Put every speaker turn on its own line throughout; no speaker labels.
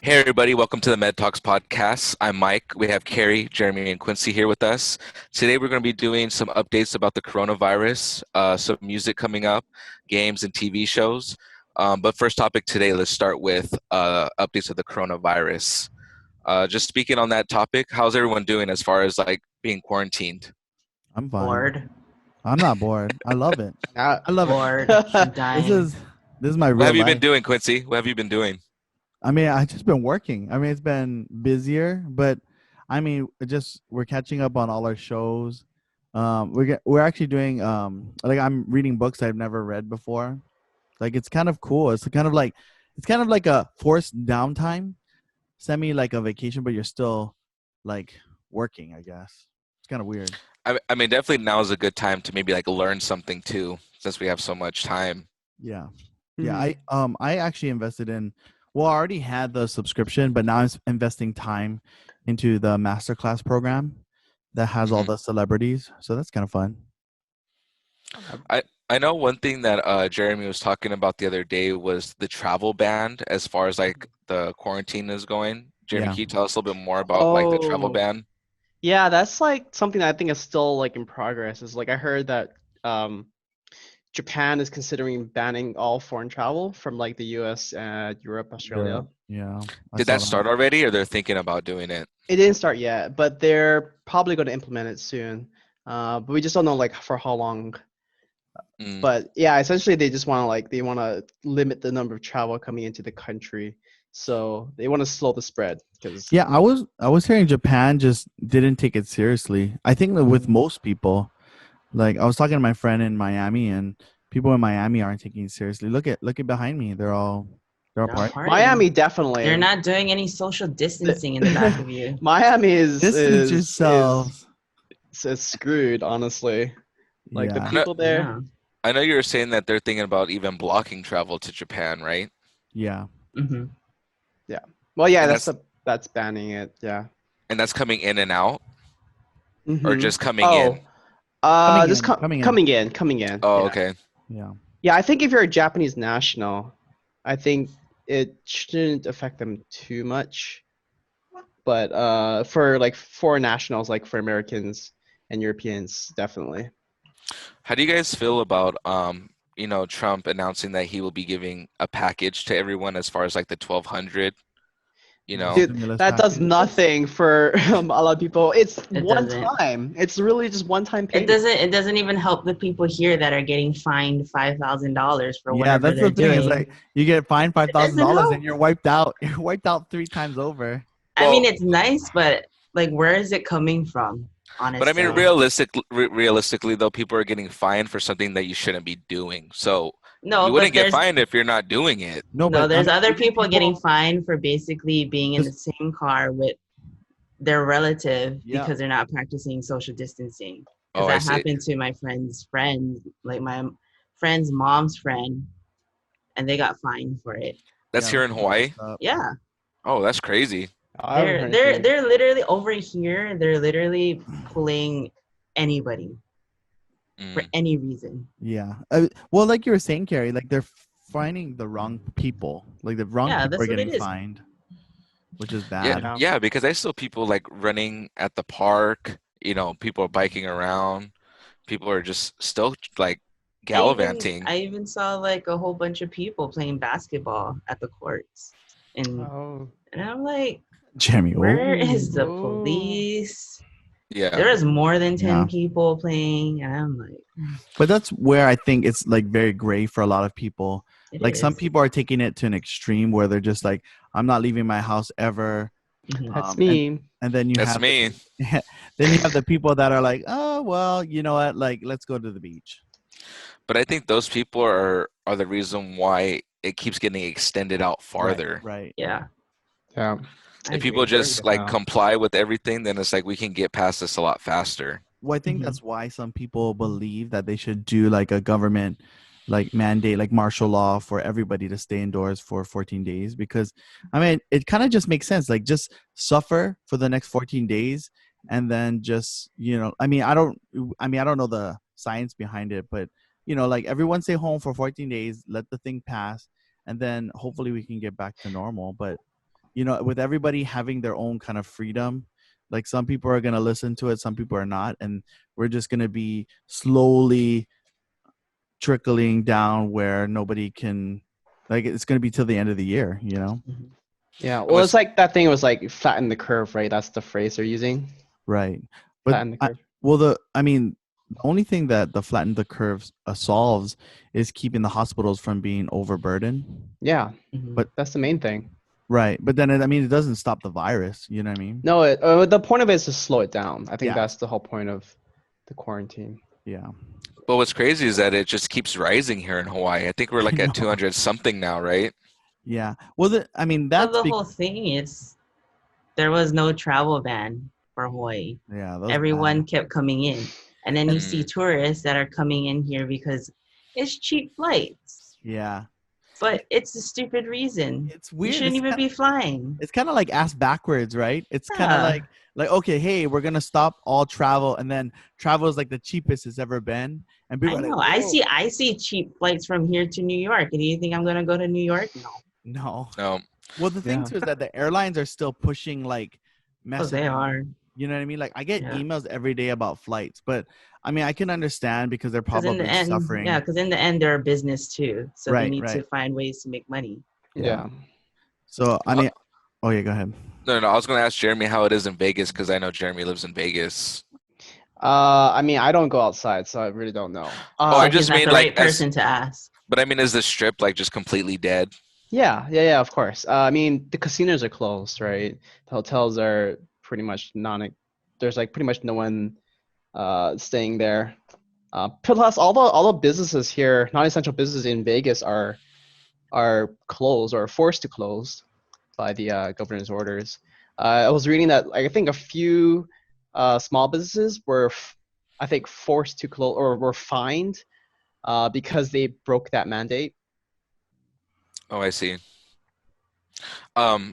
Hey everybody, welcome to the MetaTalks podcast. I'm Mike. We have Kari, Jeremy, and Quincy here with us. Today we're going to be doing some updates about the coronavirus, some music coming up, games and TV shows. But first topic today, let's start with updates of the coronavirus. Just speaking on that topic, how's everyone doing as far as like being quarantined?
I'm fine.
Bored.
I'm not bored. I love it.
Not
I love it.
Bored. I'm
This
dying.
is this is my
What
real
have you been
life.
doing, Quincy? What have you been doing?
I mean, I just been working. I mean, it's been busier, but I mean, we're catching up on all our shows. We're actually doing like I'm reading books I've never read before. Like it's kind of cool. It's kind of like a forced downtime, semi like a vacation, but you're still like working. I guess it's kind of weird.
I mean, definitely now is a good time to maybe like learn something too, since we have so much time.
Yeah. Yeah, I actually invested in well, I already had the subscription, but now I'm investing time into the masterclass program that has all
Mhm.
the celebrities. So that's kind of fun.
I know one thing that Jeremy was talking about the other day was the travel ban as far as like the quarantine is going. Jeremy,
Yeah.
can you tell us a little bit more about like the travel
Oh,
ban?
yeah, that's like something that I think is still like in progress. Is like I heard that um Japan is considering banning all foreign travel from like the US and Europe, Australia.
Yeah. I
Did
saw
that
that.
start already, or they're thinking about doing it?
It didn't start yet, but they're probably going to implement it soon. But we just don't know like for how long.
Mm.
But yeah, essentially they want to limit the number of travel coming into the country. So they want to slow the spread because
Yeah, I was hearing Japan just didn't take it seriously. I think that with most people, like I was talking to my friend in Miami and people in Miami aren't taking it seriously. Look at behind me. They're all
They're all
partying.
partying.
Miami definitely.
They're not doing any social distancing in the back of you.
Miami
Distance yourselves.
is screwed, honestly. Like the
Yeah.
people there.
Yeah.
I know you were saying that they're thinking about even blocking travel to Japan, right?
Yeah.
hmm
Well, yeah,
And
that's banning it. Yeah.
And that's coming in and out, or
Mhm.
just coming in?
Just
Coming in.
coming in.
Oh,
Yeah.
okay.
Yeah.
Yeah, I think if you're a Japanese national, I think it shouldn't affect them too much. But for like foreign nationals, like for Americans and Europeans, definitely.
How do you guys feel about Trump announcing that he will be giving a package to everyone as far as like the 1,200?
Dude,
Stimulus
that does
package.
nothing for a lot of people. It's
It
one
doesn't.
time. It's really just one-time
It
payment.
doesn't even help the people here that are getting fined $5,000 for
Yeah,
whatever
that's
they're
the thing. Is
doing.
like you get fined
It doesn't
$5,000
help.
and you're wiped out. You're wiped out 3 times over.
I mean,
Well,
it's nice, but like, where is it coming from?
but I mean,
Honestly.
realistically though, people are getting fined for something that you shouldn't be doing. So
No,
you
but
wouldn't get fined if you're not doing it.
No,
no,
but I
there's
mean,
other
even
people getting fined for basically being in the
just
same car with their relative
yeah,
because they're not practicing social distancing.
Oh,
Because
I
that
see.
happened to my friend's friend, like my friend's mom's friend, and they got fined for it.
That's
yeah,
here
that's
in
pretty
Hawaii.
messed up.
Yeah,
Oh, that's crazy.
I haven't heard
they're
anything.
they're literally over here. They're literally pulling anybody for
Mm.
any reason.
Yeah. Well, like you were saying, Carrie, like they're finding the wrong people. Like the wrong
Yeah,
people
that's
are
what it
getting
is.
fined, which is
Yeah,
bad.
Yeah.
yeah, because I saw people like running at the park. People are biking around. People are just still like gallivanting.
I even saw like a whole bunch of people playing basketball at the courts, and
Oh.
I'm like,
Jeremy,
where
oh,
is the
Oh.
police?
Yeah.
There was more than 10
yeah.
people playing, and I'm like,
But that's where I think it's like very gray for a lot of people.
it
Like some
is.
people are taking it to an extreme where they're just like, I'm not leaving my house ever.
Mhm.
That's
Um,
me.
and then you
That's
have
me.
then you have the people that are like, oh well, you know what? Like, let's go to the beach.
But I think those people are the reason why it keeps getting extended out farther.
Right.
Yeah,
Yeah.
I
If people
agree.
just like comply with everything, then it's like we can get past this a lot faster.
Well, I think
Mhm.
that's why some people believe that they should do like a government like mandate, like martial law for everybody to stay indoors for 14 days. Because I mean, it kind of just makes sense. Like just suffer for the next 14 days and then just, I don't know the science behind it, but like everyone stay home for 14 days, let the thing pass, and then hopefully we can get back to normal. But you know, with everybody having their own kind of freedom, like some people are going to listen to it, some people are not. And we're just going to be slowly trickling down where nobody can, like, it's going to be till the end of the year, you know?
Mhm.
Yeah,
It
well,
was
it's like that thing was like flatten the curve, right? That's the phrase they're using.
Right. But
Flatten the curve.
the only thing that the flatten the curves solves is keeping the hospitals from being overburdened.
Yeah,
Mhm.
But
that's the main thing.
right. But then it doesn't stop the virus. You know what I mean?
No, the point of it is to slow it down. I think
Yeah.
that's the whole point of the quarantine.
Yeah.
But what's crazy is that it just keeps rising here in Hawaii. I think we're like
I
at
know.
200 something now, right?
Yeah. Well,
Well,
that's
the whole thing is there was no travel ban for Hawaii.
yeah. That was
Everyone
bad.
kept coming in, and then you see
Mm.
tourists that are coming in here because it's cheap flights.
Yeah.
But it's a stupid reason.
It's
You
weird.
shouldn't even be flying.
It's kind of like ass backwards, right? It's kind of
Yeah.
like okay, hey, we're gonna stop all travel, and then travel is like the cheapest it's ever been, and people
I
are like,
know.
whoa.
I see cheap flights from here to New York. And do you think I'm gonna go to New York? No.
No.
No.
Well, the thing
Yeah.
too is that the airlines are still pushing like
Oh, they
messaging.
are.
You know what I mean? Like I get
Yeah.
emails every day about flights, but I mean I can understand because they're
Because in the
probably
end,
suffering.
yeah, because in the end, they're a business too. So they
Right,
need to
right.
find ways to make money.
Yeah.
Yeah.
So I mean, oh yeah, go ahead.
No, I was going to ask Jeremy how it is in Vegas because I know Jeremy lives in Vegas.
I mean, I don't go outside, so I really don't know.
Oh, I
So he's
just
not
mean
the
like
right person to ask.
but I mean, is the strip like just completely dead?
Yeah, of course. I mean, the casinos are closed, right? The hotels are pretty much there's like pretty much no one staying there. Plus, all the businesses here, non-essential businesses in Vegas are closed or forced to close by the governor's orders. I was reading that I think a few small businesses were, I think, forced to close or were fined because they broke that mandate.
Oh, I see.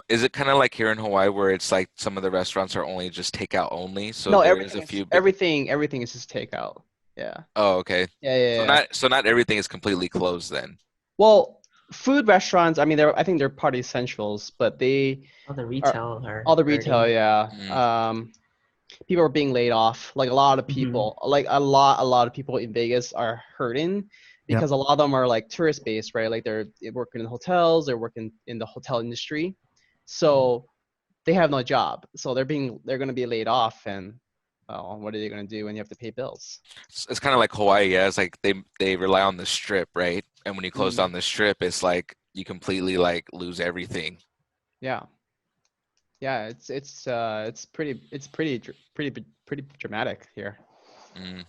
Is it kind of like here in Hawaii where it's like some of the restaurants are only just takeout only? So
No,
there is a few.
everything is just takeout. Yeah.
Oh, okay.
Yeah.
So not everything is completely closed then.
Well, food restaurants, I mean, I think they're part of essentials, but they
All the
are
retail are
all the retail,
hurting.
yeah.
Mm.
People are being laid off. Like a lot of
Mhm.
people, like a lot of people in Vegas are hurting because a lot of them are like tourist based, right? Like they're working in hotels, they're working in the hotel industry, so they have no job, so they're going to be laid off, and well, what are they going to do when you have to pay bills?
It's kind of like Hawaii. Yeah, it's like they rely on the strip, right? And when you close
Mm.
down the strip, it's like you completely like lose everything.
Yeah. It's pretty dramatic here.
Mm.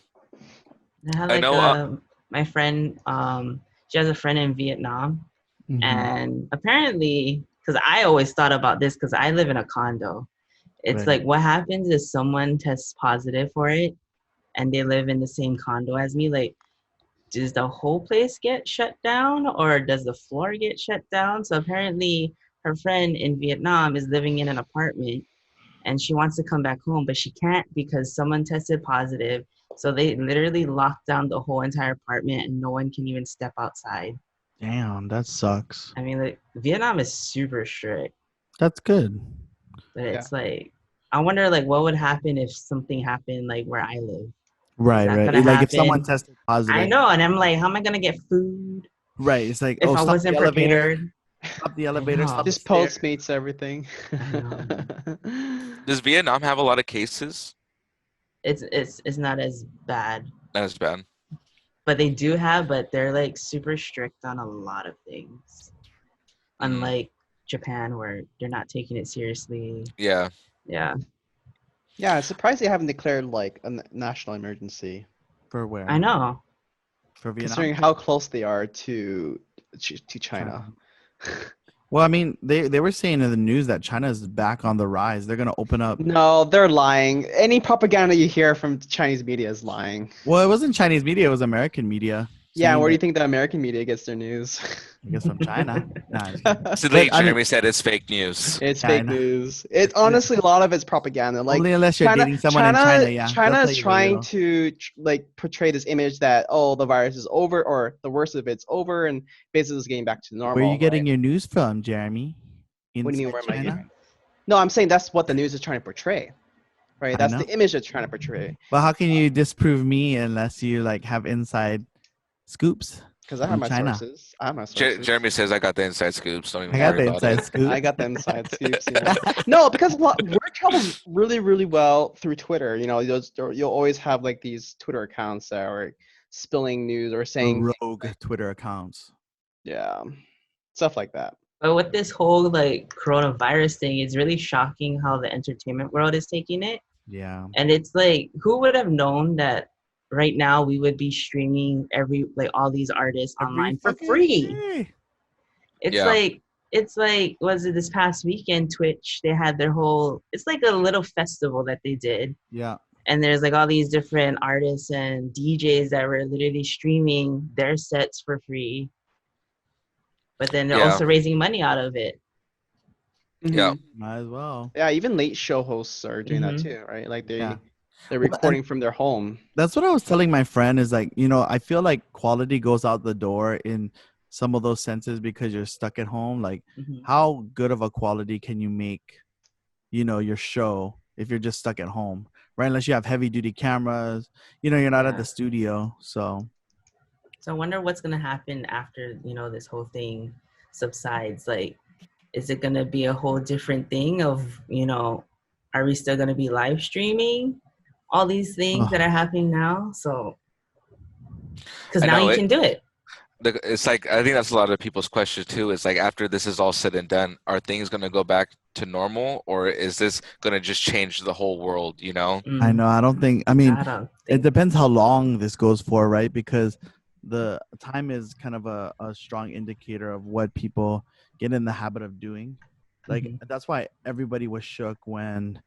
I had
I
like
know.
my friend, she has a friend in Vietnam,
Mhm.
and apparently, because I always thought about this because I live in a condo. It's
Right.
like what happens if someone tests positive for it and they live in the same condo as me? Like, does the whole place get shut down or does the floor get shut down? So apparently her friend in Vietnam is living in an apartment and she wants to come back home, but she can't because someone tested positive. So they literally locked down the whole entire apartment and no one can even step outside.
Damn, that sucks.
I mean, like Vietnam is super strict,
That's good.
but
Yeah.
it's like, I wonder like what would happen if something happened like where I live.
Right,
that
right.
gonna
Like if someone
happen?
tested
I
positive.
know, and I'm like, how am I gonna get food
Right. It's like,
if
oh,
I
stop the
wasn't
elevator.
prepared?
Stop the
I
elevator. Stop the
know.
Just
stairs.
Postmates everything.
I know.
Does Vietnam have a lot of cases?
It's not as bad,
Not as bad.
but they do have, but they're like super strict on a lot of things. Unlike Japan, where they're not taking it seriously.
Yeah.
Yeah,
Yeah, I'm surprised they haven't declared like a national emergency,
For where?
I know.
For Vietnam.
considering how close they are to China.
Well, I mean, they were saying in the news that China is back on the rise. They're gonna open up.
No, they're lying. Any propaganda you hear from Chinese media is lying.
Well, it wasn't Chinese media; it was American media.
Yeah,
saying
where do you
that-
think the American media gets their news?
I guess from China. Nah, just kidding.
Today,
But, I mean-
Jeremy said it's fake news.
It's
Yeah, I
fake
know.
news. It honestly, a lot of it's propaganda. Like
Only unless you're dating someone in China, yeah. they'll
China
tell
is
you the
trying
real.
to like portray this image that the virus is over or the worst of it's over and business is getting back to normal.
Where are you getting
right?
your news from, Jeremy?
What do you mean,
inside
where am I
China.
getting? No, I'm saying that's what the news is trying to portray, right?
I
That's
know.
the image it's trying to portray.
But how can you disprove me unless you like have inside scoops
Because I have
from
my
China?
sources. I have my sources.
Jeremy says I got the inside scoops. Don't even
I got
worry
the
about
inside
it.
scoop.
I got the inside scoops. Yeah. No, because word travels really, really well through Twitter. You know, you'll always have like these Twitter accounts that are spilling news or saying
The
things
rogue
like,
Twitter accounts.
yeah, stuff like that.
But with this whole like coronavirus thing, it's really shocking how the entertainment world is taking it.
Yeah.
And it's like, who would have known that right now we would be streaming all these artists online for
fucking
free?
day.
Yeah.
It's like was it this past weekend? Twitch, they had their whole. It's like a little festival that they did,
Yeah.
and there's like all these different artists and DJs that were literally streaming their sets for free. But then they're
Yeah.
also raising money out of it.
Yeah.
Might as well.
Yeah, even late show hosts are doing that
Mhm.
too, right? Like they're
Yeah. Well,
recording from their home.
That's what I was telling my friend is like, I feel like quality goes out the door in some of those senses because you're stuck at home. Like,
Mhm.
how good of a quality can you make, your show if you're just stuck at home, right? Unless you have heavy duty cameras, you're not at
Yeah.
the studio. So,
So I wonder what's gonna happen after this whole thing subsides. Like, is it gonna be a whole different thing of are we still gonna be live streaming all these things that are happening now? So because
I
now
know
you
it.
can do it.
It's like I think that's a lot of people's question too. It's like after this is all said and done, are things going to go back to normal, or is this going to just change the whole world?
I know. I don't think. I mean,
I don't
it
think.
depends how long this goes for, right? Because the time is kind of a strong indicator of what people get in the habit of doing. Like
Mhm.
that's why everybody was shook when,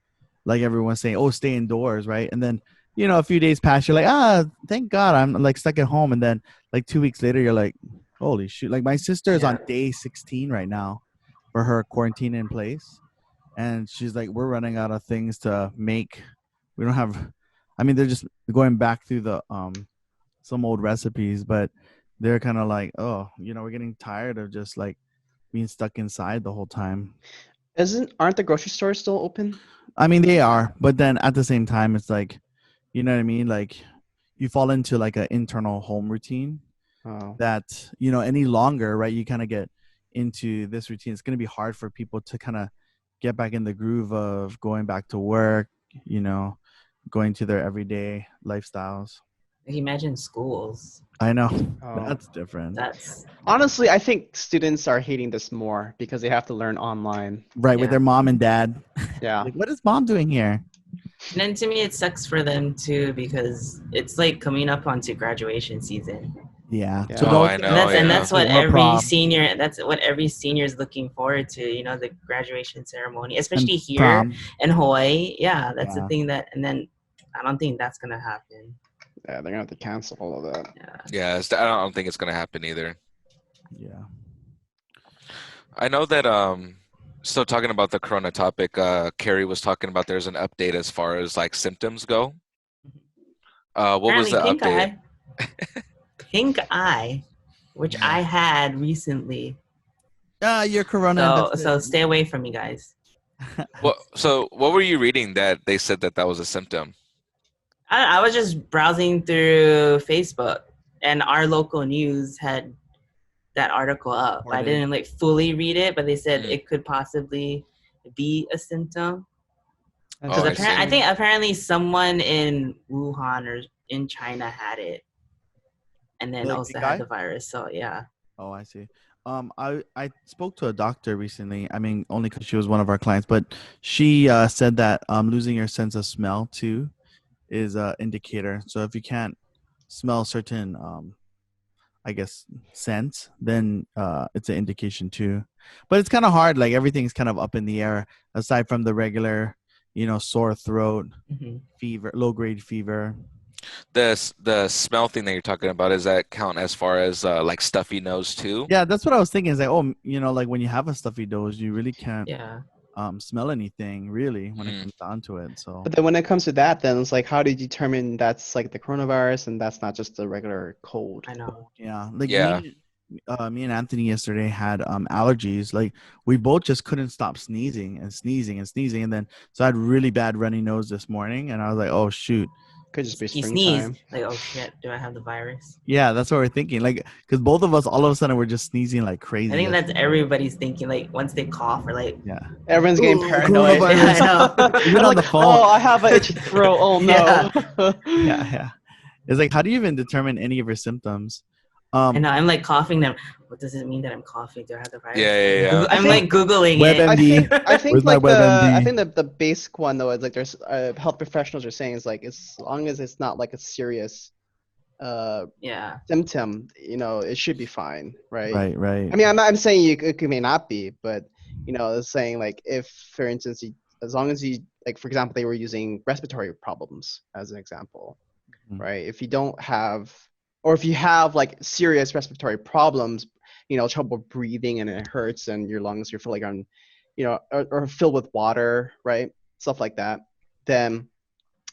like, everyone's saying, "Oh, stay indoors," right? And then a few days pass, you're like, thank God, I'm like stuck at home. And then like 2 weeks later, you're like, holy shoot! Like my sister is on
Yeah.
day 16 right now for her quarantine in place. And she's like, we're running out of things to make. We don't have, I mean, they're just going back through the some old recipes, but they're kind of like, oh, we're getting tired of just like being stuck inside the whole time.
Aren't the grocery stores still open?
I mean, they are, but then at the same time, it's like, you know what I mean? Like you fall into like an internal home routine
Oh.
that, any longer, right? You kind of get into this routine. It's going to be hard for people to kind of get back in the groove of going back to work, going to their everyday lifestyles.
Like, imagine schools.
I know.
Oh.
That's different.
That's
Honestly, I think students are hating this more because they have to learn online.
Right, with
Yeah.
their mom and dad.
Yeah.
Like, what is mom doing here?
And then to me, it sucks for them too because it's like coming up onto graduation season.
Yeah.
Yeah.
So
Oh,
those
I
kids
know,
are
And
yeah.
that's what
more
every
prom
senior. That's what every senior is looking forward to. The graduation ceremony,
and
especially here
prom.
in Hawaii. Yeah, that's
Yeah.
the thing that. And then I don't think that's gonna happen.
Yeah, they're gonna have to cancel all of that.
Yeah.
Yeah, I don't think it's going to happen either.
Yeah.
I know that still talking about the corona topic, Kari was talking about there's an update as far as like symptoms go. What was
Apparently,
the
pink
update?
eye. Pink eye, which I had recently.
You're corona
So stay away from me, guys.
So what were you reading that they said that was a symptom?
I was just browsing through Facebook, and our local news had that article up. I didn't like fully read it, but they said it could possibly be a symptom. Because
I see.
I think apparently someone in Wuhan or in China had it, and then
Like
also
the
had
guy?
the virus. So yeah.
Oh, I see. I spoke to a doctor recently. I mean, only because she was one of our clients, but she said that losing your sense of smell too is a indicator. So if you can't smell certain, I guess, scents, then it's an indication too. But it's kind of hard. Like everything's kind of up in the air aside from the regular, sore throat,
Mm-hmm.
fever, low grade fever.
The smell thing that you're talking about, does that count as far as like stuffy nose too?
Yeah, that's what I was thinking. Is like, oh, like when you have a stuffy nose, you really can't
Yeah.
smell anything really when it comes down to it. So,
But then when it comes to that, then it's like, how do you determine that's like the coronavirus and that's not just a regular cold?
I know.
yeah, like
Yeah.
me and Anthony yesterday had allergies. Like we both just couldn't stop sneezing and sneezing and sneezing, and then so I had really bad runny nose this morning, and I was like, oh shoot.
Could just be
He sneezed.
springtime.
Like, oh shit, do I have the virus?
Yeah, that's what we're thinking. Like, because both of us all of a sudden were just sneezing like crazy.
I think that's everybody's thinking. Like, once they cough or like,
yeah.
Everyone's getting
Ooh,
paranoid.
coronavirus.
Yeah, I know.
Even on
Like,
the phone.
Oh, I have an itchy throat. Oh no.
Yeah. It's like, how do you even determine any of your symptoms?
I know. I'm like coughing them. What does it mean that I'm coughing? Do I have the virus?
Yeah.
I'm like Googling it.
WebMD.
I think
Where's my
like
WebMD?
I think the basic one though is like there's health professionals are saying is like as long as it's not like a serious
Yeah.
symptom, it should be fine, right?
Right.
I mean, I'm saying it may not be, but it's saying like if, for instance, as long as you like, for example, they were using respiratory problems as an example,
Mhm.
right? If you don't have, or if you have like serious respiratory problems, trouble breathing and it hurts and your lungs you're feeling on, or filled with water, right? Stuff like that. Then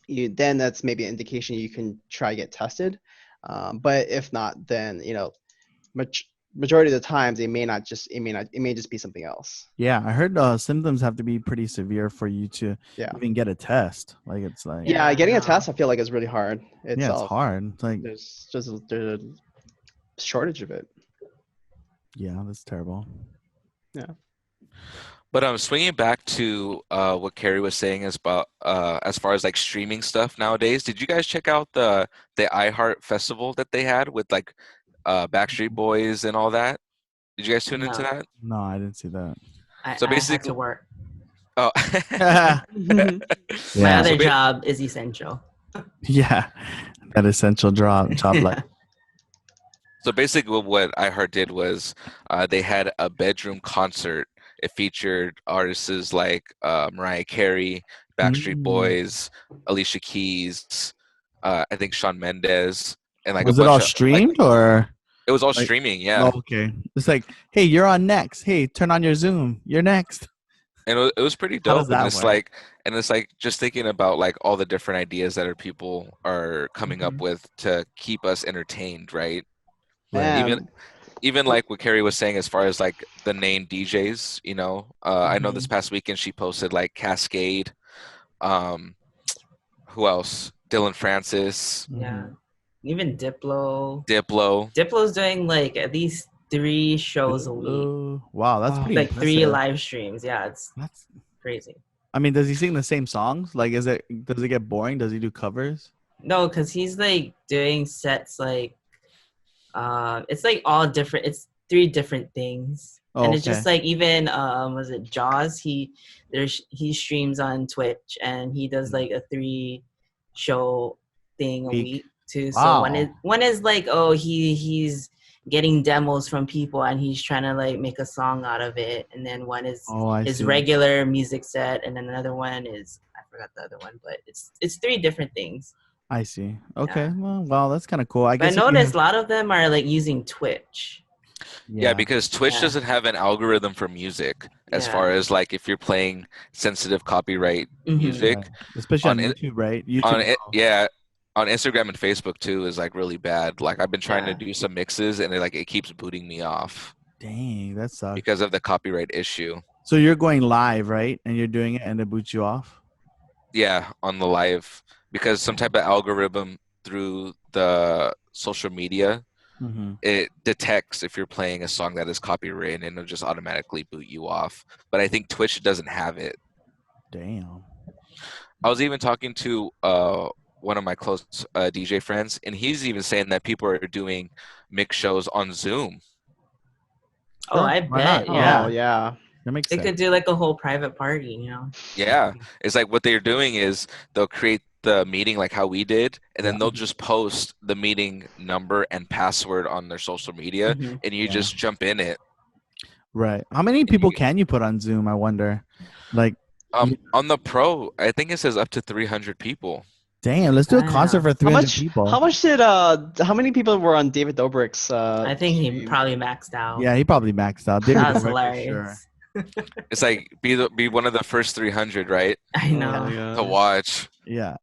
that's maybe an indication you can try get tested. But if not, then majority of the times it may just be something else.
Yeah, I heard symptoms have to be pretty severe for you to even get a test. Like it's like
Yeah, getting a
no.
test I feel like is really hard itself.
it's hard. It's like
There's a shortage of it.
yeah, that's terrible.
But swinging back to what Kari was saying is about as far as like streaming stuff nowadays. Did you guys check out the iHeart Festival that they had with like Backstreet Boys and all that? Did you guys tune into
No.
that?
No, I didn't see that.
So
I had
basically-
to work.
Oh,
yeah,
My other
So ba-
job is essential.
that essential job like
So basically, what iHeart did was they had a bedroom concert. It featured artists like Mariah Carey, Backstreet Boys, Alicia Keys, I think Shawn Mendes, and like
was
a
it
bunch
all
of
streamed or?
it was all
like-
streaming, yeah.
Oh, okay, it's like, hey, you're on next. Hey, turn on your Zoom. You're next.
And it was pretty
How
dope.
does that
And it's like just thinking about like all the different ideas that people are coming up with to keep us entertained, right?
Man,
Even like what Kari was saying as far as like the name DJs, I know this
Mhm.
past weekend she posted like Cascade, who else? Dylan Francis,
Yeah. Even Diplo.
Diplo.
Diplo's doing like at least 3 shows a week.
Oh, wow, that's
Oh.
pretty
Like 3
impressive.
live streams. Yeah, it's
That's.
crazy.
I mean, does he sing the same songs? Like, does it get boring? Does he do covers?
No, because he's like doing sets like it's like all different. It's 3 different things.
Oh,
And it's just
okay.
like even was it Jaws? He streams on Twitch and he does like a 3 show thing a
Week.
week too. So
Wow.
one is like he's getting demos from people and he's trying to like make a song out of it, and then one is
Oh, I
his
see.
regular music set, and then another one is I forgot the other one, but it's 3 different things.
I see. Okay.
Yeah.
Well, wow, that's kind of cool. I
But I
guess if you
noticed a lot of them are like using Twitch.
Yeah, because Twitch
Yeah.
doesn't have an algorithm for music as
Yeah.
far as like if you're playing sensitive copyright
Mhm.
music.
Right. Especially on
on it-
YouTube, right? YouTube.
On it, yeah, on Instagram and Facebook too is like really bad. Like I've been trying to
Yeah.
do some mixes and it keeps booting me off
Dang, that sucks.
because of the copyright issue.
So you're going live, right? And you're doing it, and it boots you off.
Yeah, on the live because some type of algorithm through the social media,
Mm-hmm.
it detects if you're playing a song that is copywritten and it'll just automatically boot you off. But I think Twitch doesn't have it.
Damn.
I was even talking to one of my close DJ friends, and he's even saying that people are doing mix shows on Zoom.
Oh, I
Why
bet.
not?
Yeah.
Oh yeah.
That makes
They
sense.
could do like a whole private party, you know?
Yeah, it's like what they're doing is they'll create the meeting like how we did, and then
Yeah.
they'll just post the meeting number and password on their social media,
Mhm.
and you
Yeah.
just jump in it.
Right. How many people can you put on Zoom? I wonder. Like,
On the Pro, I think it says up to 300 people.
damn, let's do a
Damn.
concert for
How
300
much?
people.
How much did how many people were on David Dobrik's?
I think he
stream?
probably maxed out.
Yeah, he probably maxed out. David
That was
Dobrik for sure.
hilarious.
It's like be one of the first 300, right?
I know.
Oh,
To watch.
Yeah.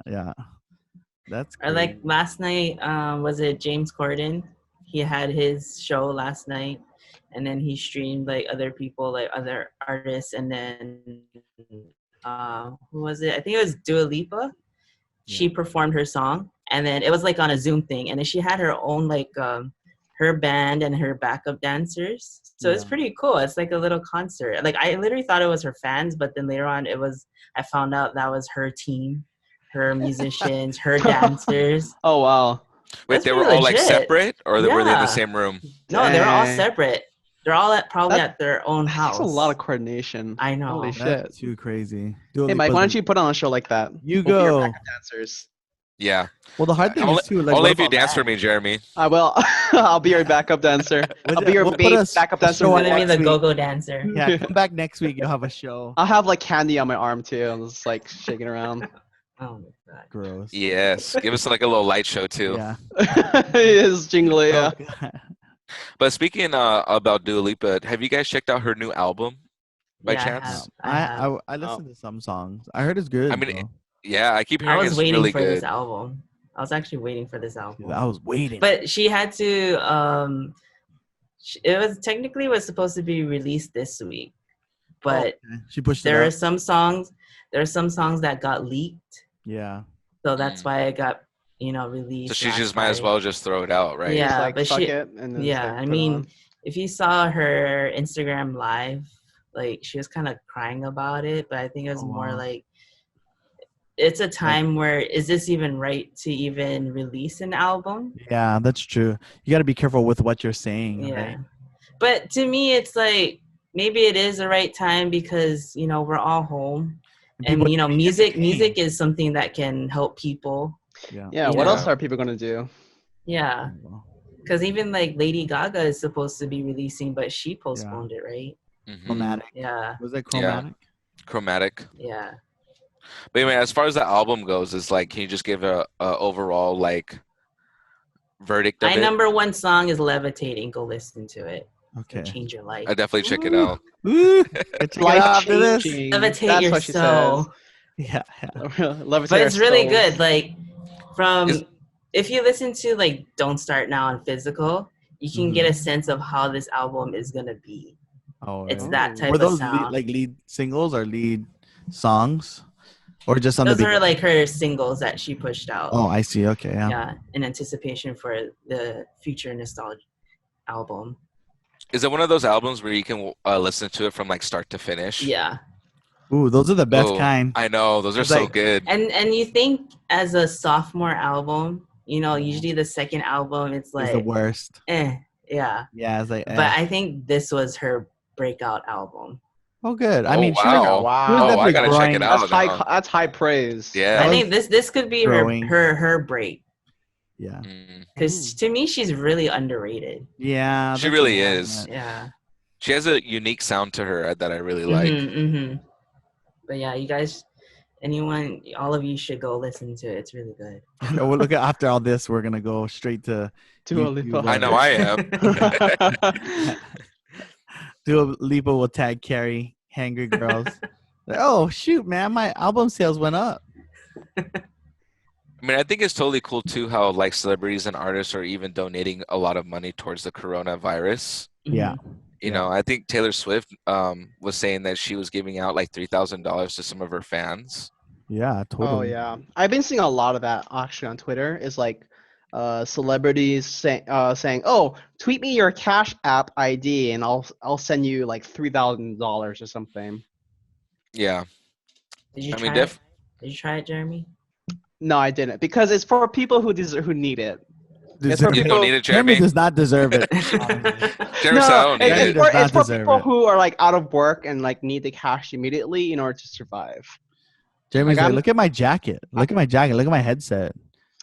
That's
Or like
crazy.
last night, was it James Corden? he had his show last night, and then he streamed like other people, like other artists, and then who was it? I think it was Dua Lipa. She performed her song, and then it was like on a Zoom thing, and then she had her own like her band and her backup dancers. So it's pretty cool. It's like a little concert. Like I literally thought it was her fans, but then later on I found out that was her team, her musicians, her dancers.
Oh wow.
Wait,
That's
they were
pretty
all like
legit.
separate, or were they in the
Yeah.
same room?
No, they're all
Dang.
separate. They're all probably
That-
at their own house.
That's a lot of coordination.
I know.
Holy shit.
That's too crazy. Dua
Hey Mike,
Lipa's
why
a-
don't you put on a show like that?
You
We'll be your
go.
backup dancers.
Yeah.
Well, the hard thing
Only,
is too. Like,
only
what
if you
about
dance
that?
for me, Jeremy.
I will. I'll be your backup dancer.
We'll
I'll be your
put
babe
us-
backup
a
dancer.
show
I'm
on
gonna be
next
the
week.
go-go dancer.
Yeah, come back next week. You'll have a show.
I'll have like candy on my arm too. I'm just like shaking around.
Oh my god.
Gross.
Yes. Give us like a little light show too.
Yeah.
It is jingly. Yeah.
Oh, God.
But speaking about Dua Lipa, have you guys checked out her new album by
Yeah,
chance?
I have.
I listened to some songs. I heard it's good.
I mean,
though.
Yeah, I keep
I
hearing
was
it's
waiting
really
for
good.
this album. I was actually waiting for this album.
I was waiting.
But she had to it was technically was supposed to be released this week. But
Okay. She pushed
there
it
are
up.
some songs that got leaked.
Yeah.
So that's why it got, released.
So she
last
just might as
Friday.
well just throw it out, right?
Yeah.
Just like
but
suck
she-
it and then
Yeah,
just, like,
I
put it
mean,
on.
if you saw her Instagram live, like she was kind of crying about it, but I think it was
Oh,
more
wow.
like it's a time where is this even right to even release an album?
Yeah, that's true. You got to be careful with what you're saying.
Yeah.
Right?
But to me it's like maybe it is the right time because, we're all home. And
People-
music is something that can help people.
Yeah.
Yeah.
you
What
know.
else are people gonna do?
Yeah. Because even like Lady Gaga is supposed to be releasing, but she postponed it, right?
Mhm.
Chromatic.
Yeah.
Was it
Yeah.
chromatic?
Chromatic.
Yeah.
But anyway, as far as the album goes, it's like, can you just give a overall like verdict of
My
it?
number one song is Levitating. Go listen to it.
Okay.
It'll change your life.
I definitely check it
Ooh.
out.
Ooh, check it out after this.
Life-changing.
Levitate
That's
your
what she
soul.
Yeah.
says. Levitate
But
our
it's really
souls.
good. Like
Is-
if you listen to like Don't Start Now on physical, you can
Mhm.
get a sense of how this album is gonna be.
Oh,
It's
yeah.
that type
Were
of
those
sound.
lead singles or lead songs, or just on
Those
the?
are like her singles that she pushed out.
Oh, I see. Okay. Yeah.
Yeah, in anticipation for the future nostalgia album.
Is it one of those albums where you can listen to it from like start to finish?
Yeah.
Ooh, those are the best
Oh,
kind.
I know, those are
It's
so
like-
good.
And you think as a sophomore album, usually the second album it's
It's the
like
worst.
yeah.
Yeah, it's like.
But I think this was her breakout album.
Oh, good. I
Oh,
mean, she
wow.
was
Oh, I
definitely
gotta check it
growing.
out.
That's high.
now.
That's high praise.
Yeah.
I think this could be
growing.
her break.
Yeah.
Mm.
Because to me she's really underrated.
Yeah.
She
that's
really
a lot,
is.
man.
Yeah.
She has a unique sound to her that I really like.
Mm-hmm. But yeah, you guys, all of you should go listen to it. It's really good.
No, we'll look at after all this. We're gonna go straight to
Dua
YouTube,
Lipa.
I know I am.
Dua Lipa will tag Kari, Hangry Girls. Like, oh shoot, man, my album sales went up.
I mean, I think it's totally cool too how like celebrities and artists are even donating a lot of money towards the coronavirus.
Yeah.
You know, I think Taylor Swift was saying that she was giving out like $3,000 to some of her fans.
Yeah, totally.
Oh yeah, I've been seeing a lot of that actually on Twitter. It's like celebrities saying, "Oh, tweet me your Cash App ID, and I'll send you like $3,000 or something."
Yeah.
Did you
I
try
mean,
it? Did you try it, Jeremy?
No, I didn't because it's for people who need it. It's
Deserve
for
You
it.
don't
people-
need it,
Jeremy
Jeremy.
does not deserve it.
Jeremy said, I don't need
Jeremy
it.
does not
It's for
deserve
people
it.
who are like out of work and like need the cash immediately in order to survive.
Jeremy's
Like,
like,
I'm-
look at my jacket. Look at my jacket. Look at my headset.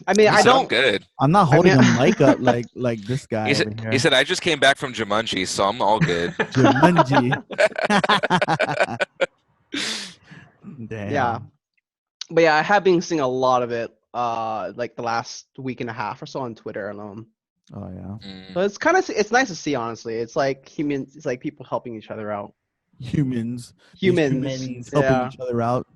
I mean,
You
I
sound
don't.
good.
I'm not holding
mean-
a mic up like this guy
He
over
said,
here.
he said, I just came back from Jumanji, so I'm all good.
Jumanji. Damn.
Yeah. But yeah, I have been seeing a lot of it, like the last week and a half or so on Twitter alone.
Oh yeah.
Mm.
So it's nice to see, honestly. It's like humans. It's like people helping each other out.
Humans. These
Humans.
humans helping
Yeah.
each other out.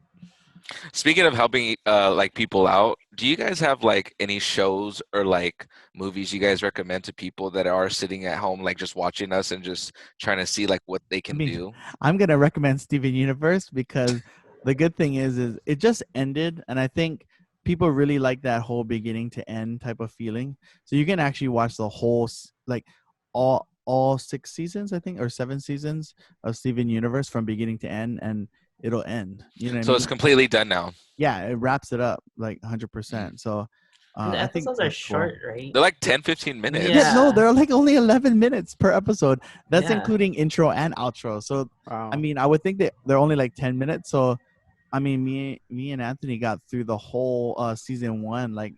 Speaking of helping like people out, Do you guys have like any shows or like movies you guys recommend to people that are sitting at home, like just watching us and just trying to see like what they
I
can
mean,
do?
I'm gonna recommend Steven Universe because the good thing is it just ended, and I think people really like that whole beginning to end type of feeling. So you can actually watch the whole like all 6 seasons, I think, or 7 seasons of Steven Universe from beginning to end, and it'll end. You know what I
So
mean?
it's completely done now.
Yeah, it wraps it up like 100%. So
And the
I think
episodes are
that's cool.
short, right?
They're like 10, 15 minutes.
Yeah, no,
Yeah.
they're like only 11 minutes per episode. That's
Yeah.
including intro and outro. So
Wow.
I mean, I would think that they're only like 10 minutes. So I mean, me and Anthony got through the whole season 1 like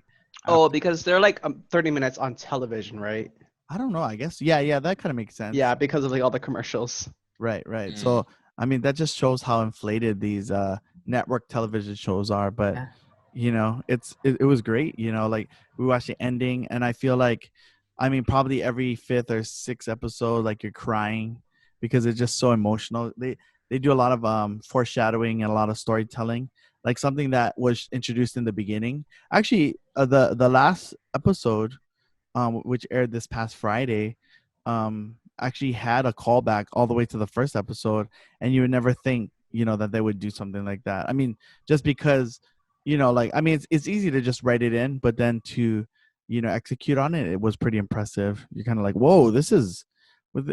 Oh,
after,
because they're like 30 minutes on television, right?
I don't know, I guess. Yeah, that kind of makes sense.
Yeah, because of like all the commercials.
Right.
Mm.
So I mean, that just shows how inflated these network television shows are, but
Yeah.
you know, it was great, you know, like we watched the ending, and I feel like, I mean, probably every 5th or 6th episode like you're crying because it's just so emotional. They do a lot of foreshadowing and a lot of storytelling, like something that was introduced in the beginning. Actually, the last episode, which aired this past Friday, actually had a callback all the way to the first episode, and you would never think, you know, that they would do something like that. I mean, just because, you know, like, I mean, it's easy to just write it in, but then to, you know, execute on it, it was pretty impressive. You're kind of like, whoa, this is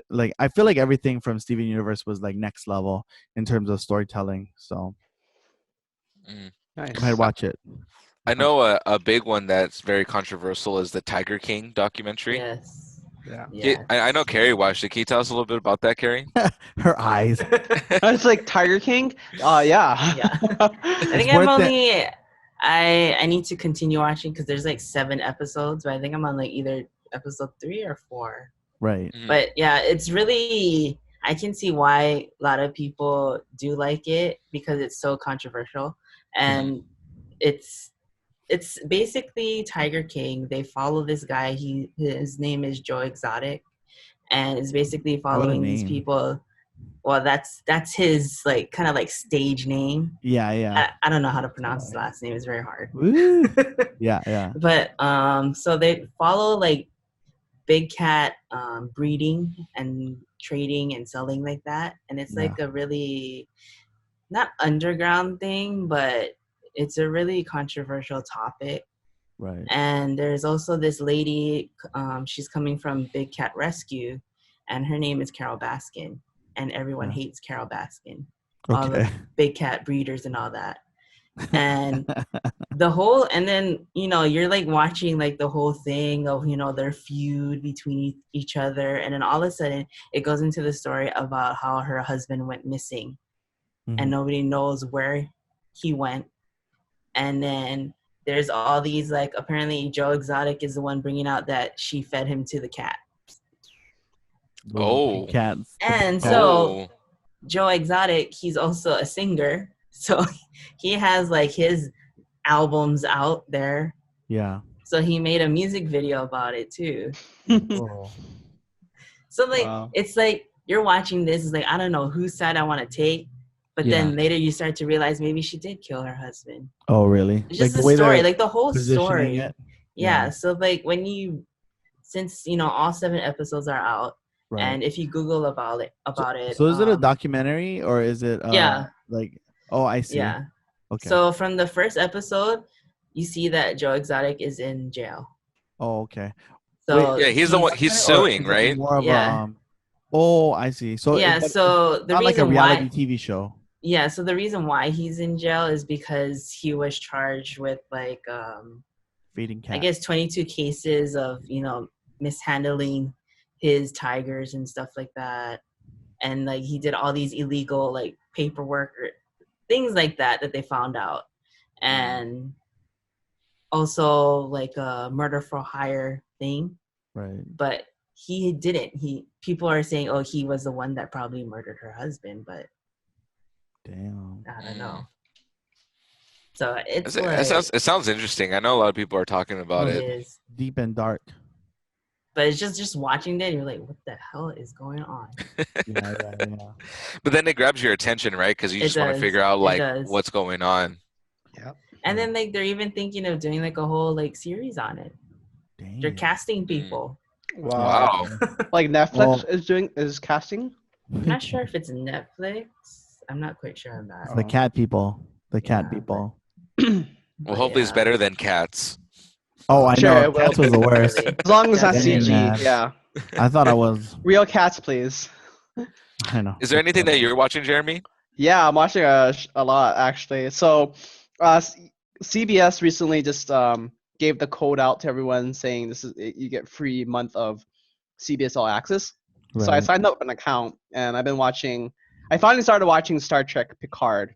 like, I feel like everything from Steven Universe was like next level in terms of storytelling. So
Mm.
Nice.
I'd watch it.
I know a big one that's very controversial is the Tiger King documentary.
Yes.
Yeah.
Yeah.
I know Kari watched it. Can you tell us a little bit about that, Kari?
Her eyes.
It's like Tiger King. Yeah.
Yeah. I think I'm
worth it.
only. I need to continue watching because there's like 7 episodes, but I think I'm on like either episode 3 or 4.
Right.
Mhm.
But yeah, it's really. I can see why a lot of people do like it because it's so controversial, and it's basically Tiger King. They follow this guy. His name is Joe Exotic, and it's basically following these
name.
people. Well, that's his like kind of like stage name.
Yeah.
I don't know how to pronounce his last name. It's very hard.
Woo. Yeah.
But so they follow like big cat breeding and trading and selling like that, and it's like a really not underground thing, but it's a really controversial topic.
Right.
And there's also this lady, she's coming from Big Cat Rescue, and her name is Carol Baskin, and everyone hates Carol Baskin. All the
Okay.
big cat breeders and all that. And and then, you know, you're like watching like the whole thing of, you know, their feud between each other. And then all of a sudden it goes into the story about how her husband went missing and nobody knows where he went. And then there's all these, like, apparently Joe Exotic is the one bringing out that she fed him to the cat.
Oh.
Cats.
And so Joe Exotic, he's also a singer. So he has like his albums out there.
Yeah.
So he made a music video about it too.
Oh.
So like,
Wow.
it's like you're watching this, it's like, I don't know whose side I want to take. But then later you start to realize maybe she did kill her husband.
Oh, really?
It's just
the
the
way
story,
they're
like the whole
positioning
story.
it?
Yeah. So like since, you know, all 7 episodes are out,
Right.
and if you Google about it.
So is it a documentary or is it like, oh, I see.
Yeah.
Okay.
So from the first episode, you see that Joe Exotic is in jail.
Oh, okay.
So
yeah, he's the one. He's suing, right?
More of
Yeah.
oh, I see. So
yeah.
it's
So the
not like a
reason
reality
why,
TV show.
yeah. So the reason why he's in jail is because he was charged with like,
Feeding cats.
I guess 22 cases of, you know, mishandling his tigers and stuff like that, and like he did all these illegal like paperwork or things like that they found out, and also like a murder for hire thing.
Right.
But he didn't. People are saying, oh, he was the one that probably murdered her husband, but
Damn.
I don't know. So it's
It sounds interesting. I know a lot of people are talking about it.
is.
Deep and dark.
But it's just watching that, you're like, what the hell is going on?
Yeah.
But then it grabs your attention, right? Because you just want to figure out like what's going on.
Yep.
And then like they're even thinking of doing like a whole like series on it. They're
Damn.
casting people.
Wow.
Like Netflix
Well,
is casting.
I'm not sure if it's Netflix. I'm not quite sure on that.
The cat people. The cat
Yeah,
people.
Well,
But
hopefully it's
yeah.
better than Cats.
Oh, I
Sure,
know.
it will
Cats was the worst.
Definitely.
As long as that's
Dang,
CG,
man.
yeah.
I thought I was.
Real cats, please.
I know.
Is there anything that you're watching, Jeremy?
Yeah, I'm watching a lot actually. So, CBS recently just gave the code out to everyone saying you get free month of CBS All Access. So I
Right.
signed up an account and I've been watching. I finally started watching Star Trek Picard.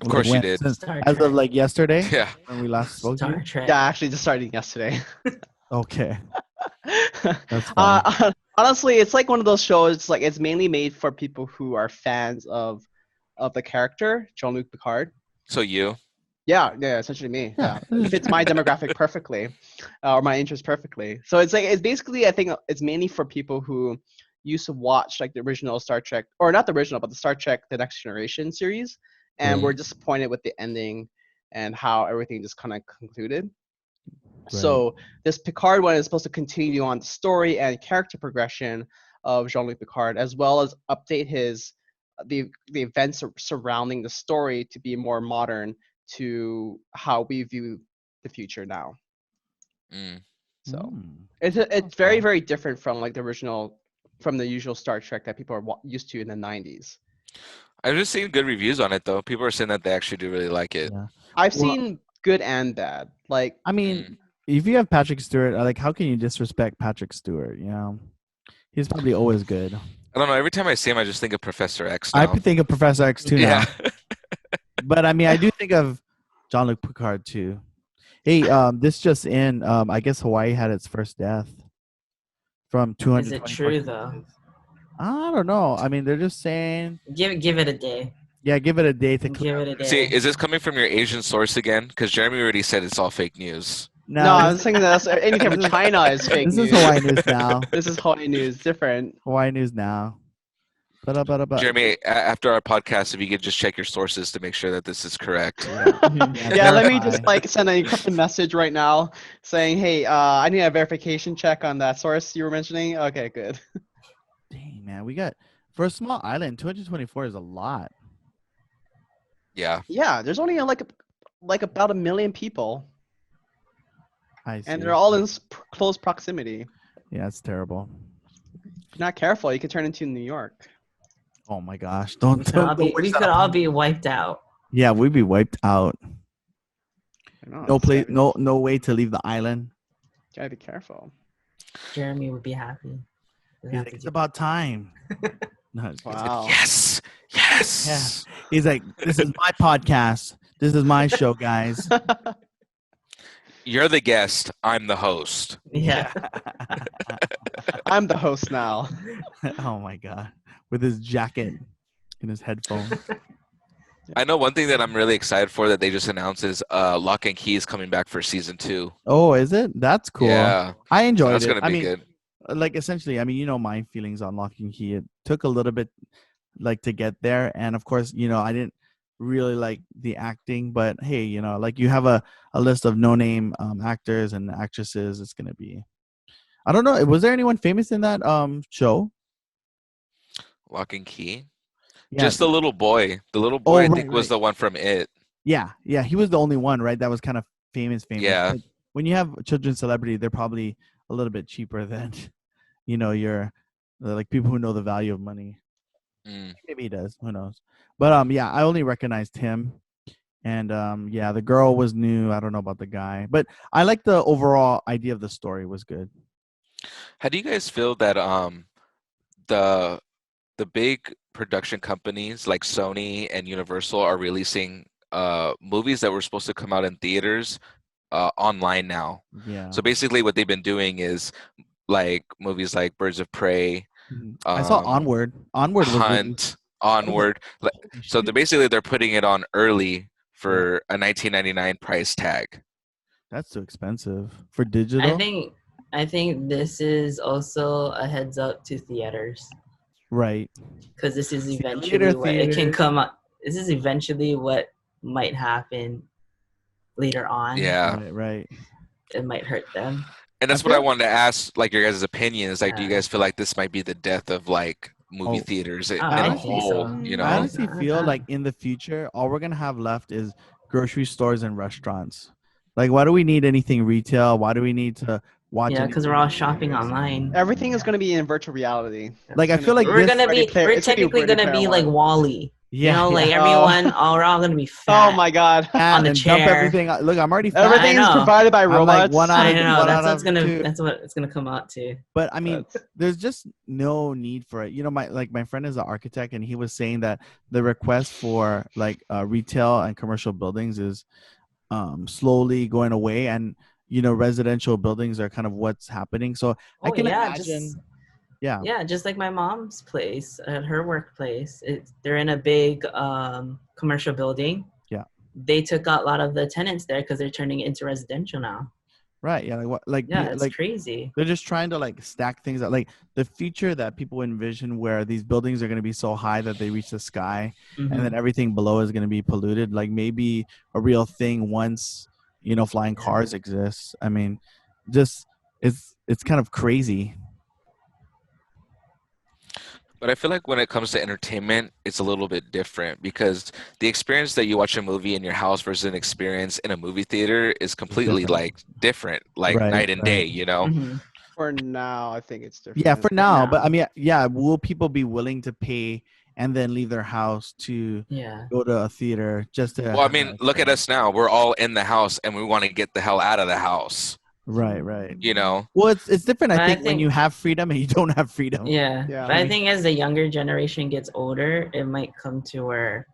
Of course you
when?
did.
Star
As
Trek.
of like yesterday
Yeah.
when we last spoke to you?
Star Trek.
Yeah, actually just starting yesterday.
Okay. That's funny.
Honestly, it's like one of those shows. Like it's mainly made for people who are fans of the character Jean-Luc Picard.
So you?
Yeah, essentially me.
Yeah.
Yeah, it fits my demographic perfectly, or my interest perfectly. So it's like it's basically I think it's mainly for people who used to watch like the original Star Trek, or not the original, but the Star Trek: The Next Generation series, and were disappointed with the ending and how everything just kind of concluded. So this Picard one is supposed to continue on the story and character progression of Jean-Luc Picard, as well as update the events surrounding the story to be more modern to how we view the future now.
Mm.
So
Mm.
it's very, very different from like from the usual Star Trek that people are used to in the 90s.
I've just seen good reviews on it though. People are saying that they actually do really like it.
Yeah.
I've
Well-
seen good and bad. Like
I mean, if you have Patrick Stewart, like, how can you disrespect Patrick Stewart? You know, he's probably always good.
I don't know. Every time I see him, I just think of Professor X now.
I think of Professor X too now,
Yeah.
but I mean, I do think of Jean-Luc Picard too. Hey, this just in. I guess Hawaii had its first death from 200.
Is it true though?
I don't know. I mean, they're just saying.
Give it a day.
Yeah, give it a day to
Give it a day.
See, is this coming from your Asian source again? Because Jeremy already said it's all fake news.
no, I was thinking that anything from China is fake
This
news.
is Hawaii news now.
This is Hawaii news, different.
Hawaii news now. But
Jeremy, after our podcast, if you could just check your sources to make sure that this is correct.
Yeah, let me
verify.
just like send a encrypted message right now saying, hey, I need a verification check on that source you were mentioning. Okay, good.
Dang, man, we got for a small island, 224 is a lot.
Yeah.
Yeah, there's only like about 1 million people,
I see.
and they're all in close proximity.
Yeah, it's terrible.
If you're not careful, you could turn into New York.
Oh my gosh! Don't
We could all be,
wish
we
that
could all
upon-
be wiped out.
Yeah, we'd be wiped out.
I know,
No
it's
place,
scary.
no way to leave the island.
Gotta be careful.
Jeremy would be happy.
He's
Doesn't have
like,
to
it's
do-
about time. No, it's-
Wow.
Yes. Yes.
He's like, this is my podcast. This is my show, guys.
You're the guest. I'm the host.
Yeah.
I'm the host now.
Oh my god, with his jacket and his headphones.
I know one thing that I'm really excited for that they just announced is Lock and Key is coming back for season 2.
Oh, is it? That's cool.
Yeah.
I enjoyed
That's
it.
gonna be
I mean,
good.
like essentially, I mean, you know my feelings on Lock and Key. It took a little bit like to get there, and of course, you know, I didn't really like the acting, but hey, you know, like you have a list of no-name actors and actresses. It's gonna be. I don't know. Was there anyone famous in that show?
Lock and Key.
Yeah,
Just the little boy. The little boy, I
right,
think, was
right.
the one from It.
yeah. He was the only one, right? That was kind of famous.
Yeah.
But when you have children's celebrity, they're probably a little bit cheaper than, you know, your like people who know the value of money.
Mm.
Maybe he does. Who knows? But yeah, I only recognized him, and yeah, the girl was new. I don't know about the guy, but I like the overall idea of the story was good.
How do you guys feel that the big production companies like Sony and Universal are releasing movies that were supposed to come out in theaters online now?
Yeah.
So basically what they've been doing is like movies like Birds of Prey,
I saw
um,
Onward. Onward was really,
Hunt, Onward. So they're putting it on early for a $19.99 price tag.
that's too expensive for digital.
I think this is also a heads up to theaters,
Right.
because this is
See,
eventually
later
what it can
theaters-
come up. This is eventually what might happen later on.
Yeah.
Right.
It might hurt them.
And that's
I
what I
feel-
wanted to ask, like, your guys' opinion is, like, do you
Yeah.
guys feel like this might be the death of, like, movie
Oh.
theaters in
I
a
don't think
whole,
so.
you
I
know?
honestly feel like in the future, all we're gonna have left is grocery stores and restaurants. Like, why do we need anything retail? Why do we need to watch?
Yeah, because we're all shopping online.
Everything is going to be in virtual reality.
Like, I feel like
We're
this.
gonna be.
Ready Player-
We're
it's gonna be
technically
Ready
gonna
Player
be like
One.
Wall-E.
Yeah,
You know, like
yeah.
everyone, we're all gonna be fat.
Oh my god.
On the
and dump
chair.
everything. Look, I'm already fat.
Everything is
know.
provided by
I'm like
robots.
one out
I
of-
know.
one
That's
out
what's
of
gonna.
two.
That's what it's gonna come out to.
But I mean,
That's-
there's just no need for it. You know, my friend is an architect, and he was saying that the request for like retail and commercial buildings is slowly going away, and you know, residential buildings are kind of what's happening. So I
Oh,
can
yeah,
imagine.
just-
Yeah.
Yeah, just like my mom's place at her workplace. They're in a big commercial building.
Yeah.
They took out a lot of the tenants there because they're turning it into residential now.
Right. Yeah. Like what? Like
Yeah, it's
like
crazy.
they're just trying to like stack things up. Like the future that people envision, where these buildings are going to be so high that they reach the sky,
Mhm.
and then everything below is going to be polluted. Like maybe a real thing once, you know, flying cars exist. I mean, just it's kind of crazy.
But I feel like when it comes to entertainment, it's a little bit different because the experience that you watch a movie in your house versus an experience in a movie theater is completely
different.
like different, like
Right,
night and
right.
day, you know?
Mhm.
For now, I think it's different.
Yeah, for now.
now.
But I mean, yeah, will people be willing to pay and then leave their house to
Yeah.
go to a theater just to?
Well, I
have
mean,
that
look at
experience?
us now. We're all in the house and we want to get the hell out of the house,
Right, right.
you know?
Well, it's different.
But
I
I
think when
think-
you have freedom and you don't have freedom.
Yeah.
Yeah.
But I think as the younger generation gets older, it might come to where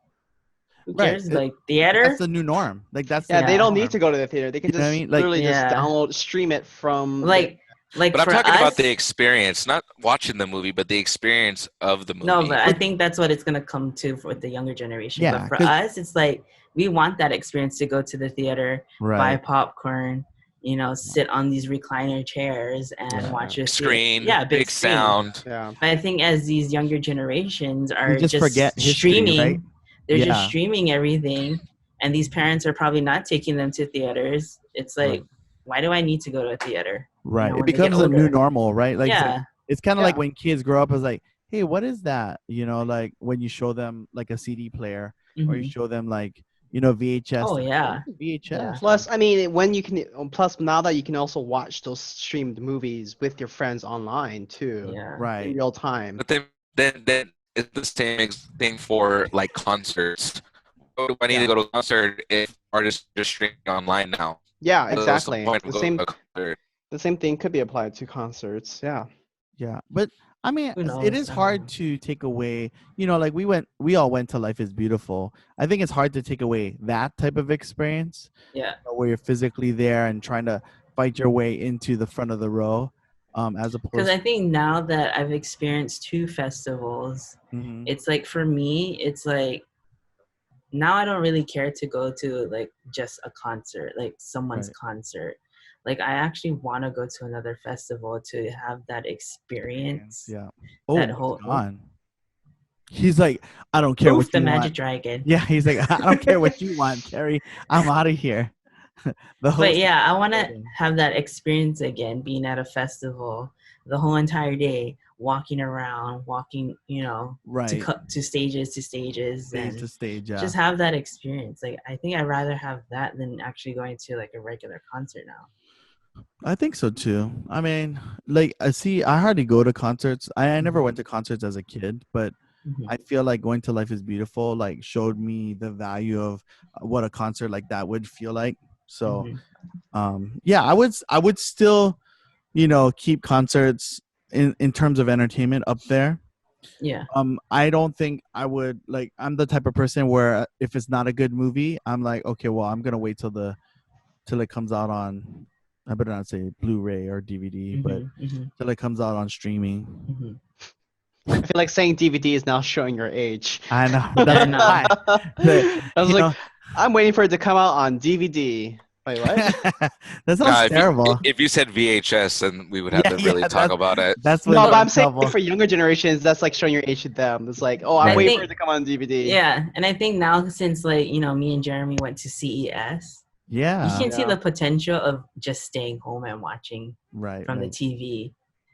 who
Right.
cares? Like theater?
That's the new norm. Like that's
Yeah,
the
they
new
don't
norm.
need to go to the theater. They can
You know what I
just
mean? Like-
literally just
Yeah.
download, stream it from.
like
But I'm
for
talking about
us-
the experience, not watching the movie, but the experience of the movie.
No, but I think that's what it's gonna come to for the younger generation.
Yeah,
but for
'cause-
us, it's like we want that experience to go to the theater, buy
Right.
popcorn, you know, sit on these recliner chairs and
Yeah.
watch a
Screen,
Yeah,
big
screen.
sound.
Yeah.
But I think as these younger generations are
just forget history,
streaming,
right?
they're
Yeah.
just streaming everything, and these parents are probably not taking them to theaters. It's like,
Right.
why do I need to go to a theater?
Right.
know,
It
when they get
becomes a new
older.
normal, right? Like
Yeah.
it's kind of like
Yeah.
when kids grow up, it's like, hey, what is that? You know, like when you show them like a CD player or you
Mhm.
show them like, you know, VHS.
Oh,
like,
yeah.
"What is VHS.
Yeah.
Plus, I mean, when you can, plus now that you can also watch those streamed movies with your friends online too,
Yeah.
in
Right.
real time.
But then it's the same thing for like concerts. Why do I need to go to a concert if artists are just streaming online now?
Yeah,
What's the
exactly.
point of
The
going
same,
to a concert?
the same thing could be applied to concerts. Yeah.
Yeah, but I mean,
Who knows?
it is hard to take away. You know, like we all went to Life is Beautiful. I think it's hard to take away that type of experience
Yeah.
where you're physically there and trying to fight your way into the front of the row, as
Because
opposed.
I think now that I've experienced 2 festivals,
Mhm.
it's like for me, it's like now I don't really care to go to like just a concert, like someone's
Right.
concert. Like I actually want to go to another festival to have that experience.
Yeah. Oh,
that
he's
whole-
gone. He's like, I don't care
Oof,
what
the
you
Magic
want.
Dragon.
Yeah, he's like, I don't care what you want, Kari. I'm out of here. The host.
But yeah, I want to
Dragon.
have that experience again, being at a festival the whole entire day, walking around, walking, you know,
Right.
to stages,
Stage
and
to stage. Yeah.
just have that experience. Like I think I'd rather have that than actually going to like a regular concert now.
I think so too. I mean, like, I hardly go to concerts. I never went to concerts as a kid, but
Mhm.
I feel like going to Life is Beautiful like showed me the value of what a concert like that would feel like. So,
Mhm.
yeah, I would still, you know, keep concerts in terms of entertainment up there.
Yeah.
I don't think I would like. I'm the type of person where if it's not a good movie, I'm like, okay, well, I'm gonna wait till it comes out on. I better not say Blu-ray or DVD, but
Mhm, mhm,
till it comes out on streaming.
mhm.
I feel like saying DVD is now showing your age.
I know. That's
know.
why.
I was
You
like, I'm waiting for it to come out on DVD. Wait, what?
that sounds
If
terrible.
if you said VHS, then we would have
Yeah,
to really
yeah,
talk
that's-
about it.
That's when
No,
you're
but
in
I'm saying
trouble.
for younger generations, that's like showing your age to them. It's like, oh, I'm
Right.
waiting
I
for it
think-
to come on DVD.
Yeah, and I think now since like, you know, me and Jeremy went to CES,
Yeah.
You can see
Yeah.
the potential of just staying home and watching
Right.
from the
right.
TV.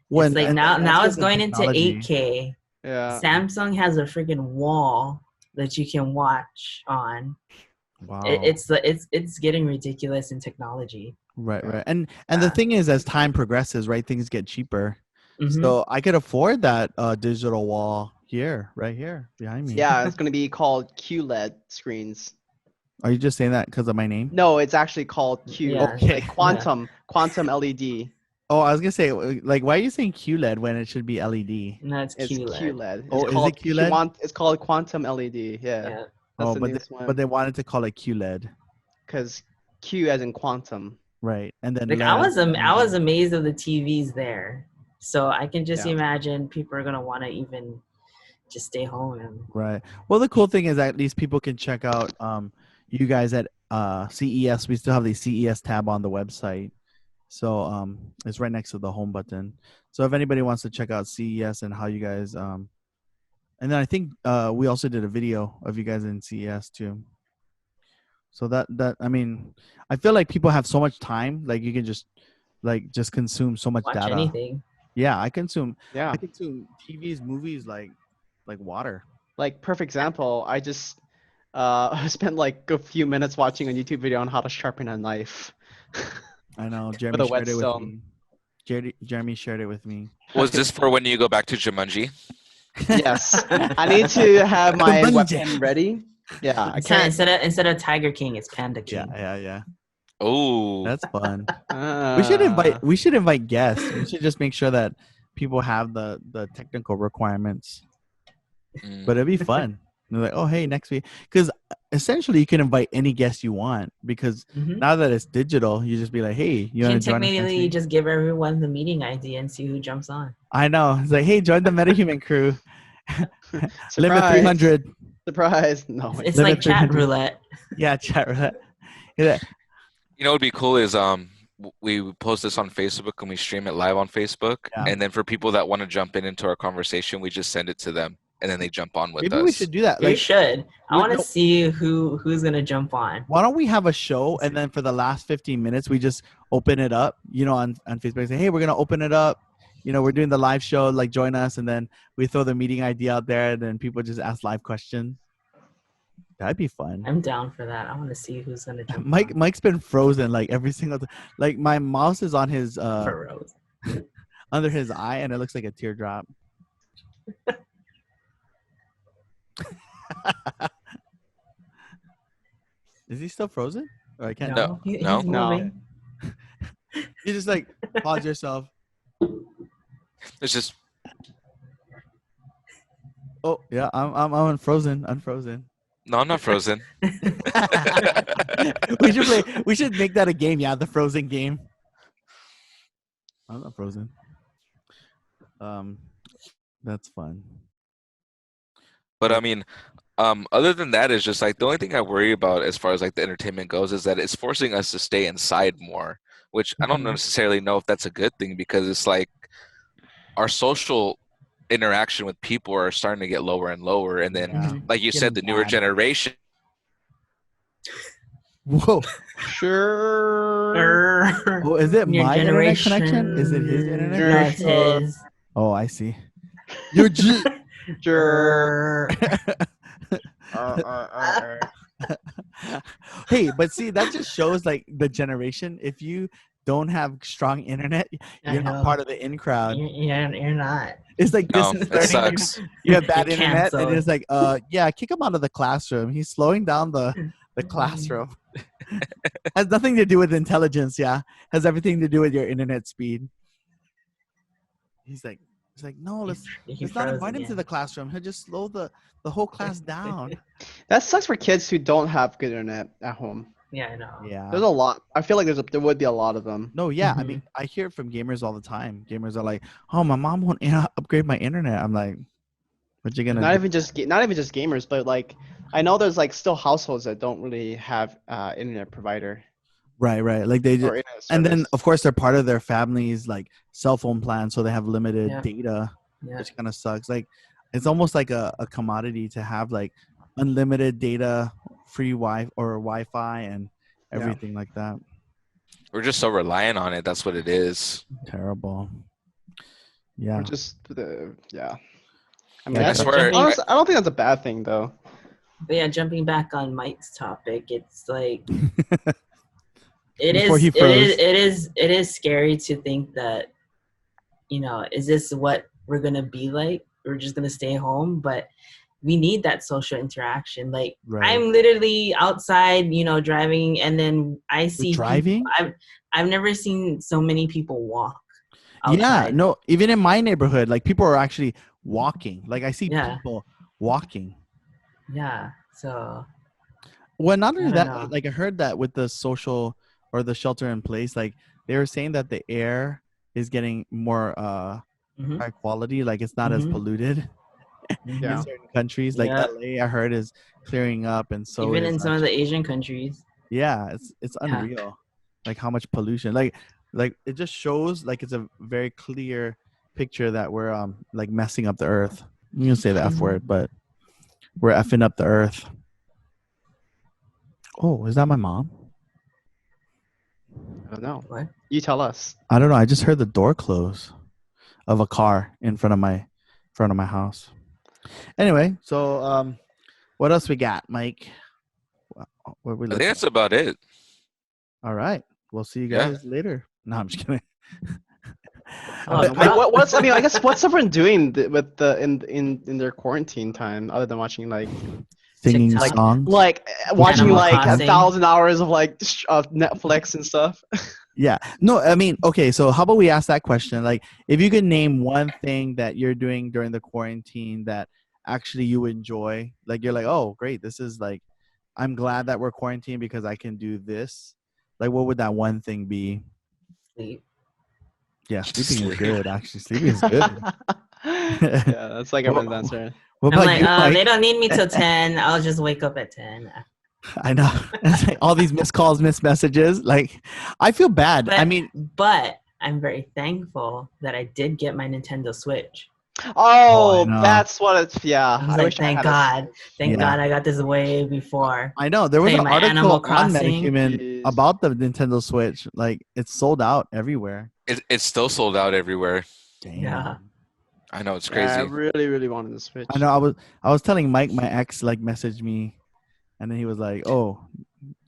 When
It's like
and
now
that's
it's
because of
going into
technology.
8K.
Yeah.
Samsung has a freaking wall that you can watch on.
Wow.
It's getting ridiculous in technology.
Right,
Yeah.
right. And the
Yeah.
thing is, as time progresses, right, things get cheaper.
Mhm.
So I could afford that digital wall here, right here, behind me.
Yeah, it's gonna be called QLED screens.
Are you just saying that because of my name?
No, it's actually called Q.
Yeah.
Okay.
Like quantum LED.
Oh, I was gonna say, like, why are you saying QLED when it should be LED?
No, it's
It's
QLED.
QLED.
Oh, is it QLED?
It's called quantum LED. Yeah,
Yeah.
that's
Oh,
the
but
newest one.
but they wanted to call it QLED,
Because Q as in quantum.
right? And then
Like
LED.
I was amazed of the TVs there. So I can just
Yeah.
imagine people are gonna want to even just stay home and
Right. Well, the cool thing is at least people can check out you guys at CES. We still have the CES tab on the website. So it's right next to the home button. So if anybody wants to check out CES and how you guys and then I think we also did a video of you guys in CES too. So that I mean, I feel like people have so much time, like you can just consume so much
watch
data.
anything.
Yeah, I consume
Yeah.
TVs, movies like water.
Like perfect example, I just spent like a few minutes watching a YouTube video on how to sharpen a knife.
I know
With
Jeremy
a
shared it with
whetstone.
me. Jeremy shared it with me.
Was this for when you go back to Jumanji?
Yes. I need to have my
Jumanji.
weapon ready. Yeah, I can't.
Instead of Tiger King, it's Panda King.
Yeah.
Oh,
That's fun.
Uh,
We should invite guests. We should just make sure that people have the technical requirements.
mm.
But it'd be fun. They're like, oh hey, next week, because essentially you can invite any guest you want. Because
Mhm.
now that it's digital, you just be like, hey, you
You
want
can
to join us next
technically
week?
just give everyone the meeting ID and see who jumps on.
I know. It's like, hey, join the MetaHuman crew. Limit
Surprise.
300.
Surprise. No.
It's
Limit
like chat
300.
roulette.
Yeah, chat roulette. Yeah.
You know what would be cool is we post this on Facebook and we stream it live on Facebook,
Yeah.
and then for people that want to jump into our conversation, we just send it to them, and then they jump on with
Maybe
us.
we should do that.
You
Like,
should. I want to
no-
see who's gonna jump on.
why don't we have a show and then for the last 15 minutes we just open it up, on Facebook, say, hey, we're gonna open it up. We're doing the live show, like join us, and then we throw the meeting ID out there, and then people just ask live questions. That'd be fun.
I'm down for that. I want to see who's gonna jump on.
Mike's been frozen like every single like my mouse is on his
For Rose.
under his eye and it looks like a teardrop. Is he still frozen? Or I can't.
No.
He's
No.
moving.
You just like pause yourself.
It's just
Oh yeah, I'm unfrozen. Unfrozen.
no, I'm not frozen.
We should play. We should make that a game. Yeah, the frozen game. I'm not frozen. That's fun.
But I mean, other than that, it's just like the only thing I worry about as far as like the entertainment goes is that it's forcing us to stay inside more, which I don't
Mhm.
necessarily know if that's a good thing because it's like our social interaction with people are starting to get lower and lower, and then
Yeah.
like you said, the
Getting
newer
bad.
generation.
Whoa.
Sure.
Oh, is it
Your
my internet
generation.
connection? Is it his internet?
No, it's his.
Oh, I see. Your G.
Sure.
Hey, but see, that just shows like the generation. If you don't have strong internet,
I
you're not
know.
part of the in crowd.
You're not.
It's like
No,
this is
it
learning.
sucks.
You have bad
You're
internet, and
canceled.
it's like, yeah, kick him out of the classroom. He's slowing down the classroom. Has nothing to do with intelligence. Yeah, has everything to do with your internet speed. He's like, no, let's not invite him to the classroom. He'll just slow the whole class down.
That sucks for kids who don't have good internet at home.
Yeah, I know.
Yeah.
There's a lot. I feel like there would be a lot of them.
No, yeah. I
Mhm.
mean, I hear it from gamers all the time. Gamers are like, "Oh, my mom won't upgrade my internet." I'm like, "What you gonna
Not
do?"
even just gamers, but like I know there's like still households that don't really have internet provider
Right. Like they
or
just,
internet
and then
service.
of course they're part of their family's like cell phone plan, so they have limited
Yeah.
data,
Yeah.
which kind of sucks. Like, it's almost like a commodity to have like unlimited data, free Wi-Fi, and everything like that.
We're just so reliant on it. That's what it is.
Terrible. Yeah.
Or just yeah. I mean,
Yeah,
I swear.
honestly, I don't think that's a bad thing though.
But yeah, jumping back on Mike's topic, it's like it
Before
is
he
it
froze.
it is scary to think that, is this what we're gonna be like? We're just gonna stay home, but we need that social interaction. Like
Right.
I'm literally outside, driving, and then I see
driving?
people. I've never seen so many people walk
Yeah,
outside.
no, even in my neighborhood, like people are actually walking. Like I see
Yeah.
people walking.
Yeah. So
Well, not
I
only
don't
that,
know.
like I heard that with the social or the shelter in place, like they were saying that the air is getting more
Mhm.
high quality, like it's not as
Mhm.
polluted
Mhm.
Yeah.
in certain countries. Like
Yeah.
LA, I heard is clearing up, and so
Even
is
in some of the Asian countries.
yeah, it's
Yeah.
unreal, like how much pollution. Like it just shows like it's a very clear picture that we're like messing up the earth. I'm gonna say the F word, but we're effing up the earth. Oh, is that my mom?
I don't know.
What?
You tell us.
I don't know. I just heard the door close of a car in front of my house. Anyway, so what else we got, Mike? What are we
I
looking
think that's about it.
All right. We'll see you
Yeah.
guys later. No, I'm just kidding.
Oh,
But
I mean,
well,
what's I mean, I guess what's everyone doing with the in their quarantine time other than watching like
Singing
TikTok.
songs.
watching
Animal
like
Crossing.
1,000 hours of of Netflix and stuff?
Yeah. No, I mean, okay, so how about we ask that question? Like, if you could name one thing that you're doing during the quarantine that actually you enjoy, like you're like, oh, great, this is like, I'm glad that we're quarantined because I can do this. Like, what would that one thing be?
sleep.
Yeah, sleeping is
Sleep.
good. Actually, sleeping is good.
Yeah, that's like everyone's answer.
What
I'm
about
like,
you, Mike?
they don't need me till 10. I'll just wake up at 10.
I know. It's like all these missed calls, missed messages. Like, I feel bad.
But,
I mean,
but I'm very thankful that I did get my Nintendo Switch.
Oh,
know.
that's what it's. Yeah,
I was like,
wish I
thank
had
God. Thank
Yeah.
God I got this way before.
I know there was
Play
an
my
article
Animal
on
Crossing.
MetaHuman
Jeez.
about the Nintendo Switch. Like, it's sold out everywhere.
It's still sold out everywhere.
Damn.
Yeah.
I know it's
Yeah, I
crazy.
really, really wanted to switch.
I know. I was telling Mike, my ex, like messaged me, and then he was like, "Oh,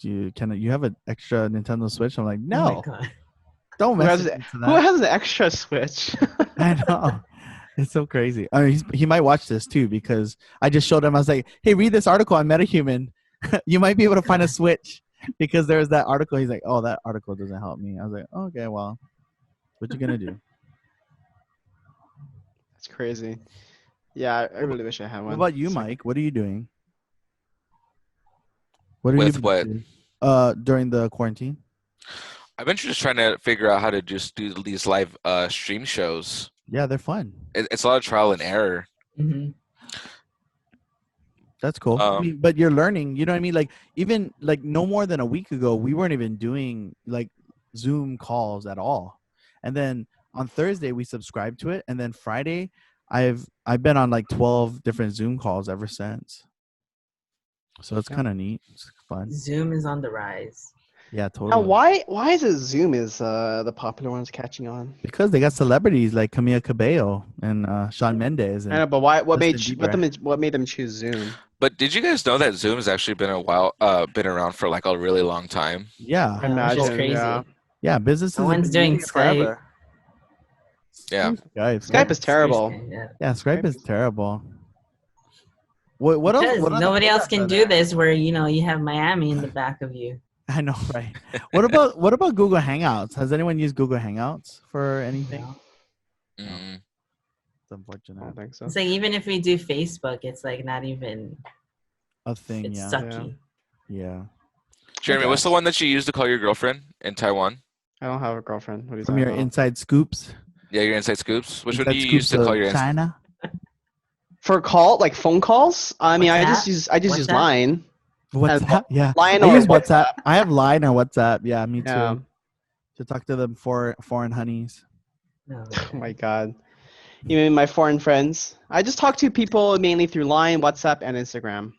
you have an extra Nintendo Switch?" I'm like,
Oh my
"No,
God.
don't
Who has,
message me to
who
that."
has an extra switch?
I know. It's so crazy. I mean, he might watch this too because I just showed him. I was like, "Hey, read this article on MetaHuman. You might be able to find a Switch because there's that article." He's like, "Oh, that article doesn't help me." I was like, "Okay, well, what you gonna do?"
That's crazy. Yeah, I really wish I had one.
What about you,
It's like-
Mike? What are you doing? What are
With
you
what?
during the quarantine?
I've been just trying to figure out how to just do these live stream shows.
Yeah, they're fun.
It's a lot of trial and error.
hmm
That's cool. I mean, but you're learning. You know what I mean? Like even like no more than a week ago, we weren't even doing like Zoom calls at all. And then on Thursday we subscribed to it, and then Friday I've been on like 12 different Zoom calls ever since. So it's kind of neat. It's fun.
Zoom is on the rise.
Yeah,
Now,
totally.
why is it Zoom is the popular ones catching on?
Because they got celebrities like Camila Cabello and Shawn Mendes.
I know,
And
but why? What made
Justin Bieber.
what made them choose Zoom?
But did you guys know that Zoom has actually been been around for like a really long time?
yeah,
I
Which is
imagine,
crazy.
yeah.
yeah, businesses.
No
have
one's
been
doing
using it forever.
Yeah.
Skype is terrible.
Yeah.
Yeah, Skype is terrible. What else?
Because
What other
nobody else
programs
can
are
do
there?
this where you have Miami in the back of you.
I know, right? What about Google Hangouts? Has anyone used Google Hangouts for anything?
No.
Mm.
It's
I
unfortunate.
don't think so.
It's like even if we do Facebook, it's like not even.
A thing,
It's
yeah.
sucky.
Yeah.
Jeremy, what's the one that you used to call your girlfriend in Taiwan?
I don't have a girlfriend. What are you
From
talking
your
about?
inside scoops.
Yeah, your Inside Scoops. Which one
Inside
do you use to
Scoops
call
of
your
China?
For phone calls? I mean, I just use
WhatsApp?
Line.
WhatsApp? Yeah.
Line
I
or
use WhatsApp. I have Line or WhatsApp. Yeah, me too.
Yeah.
To talk to them foreign honeys.
No,
Oh my god. You mean my foreign friends? I just talk to people mainly through Line, WhatsApp, and Instagram.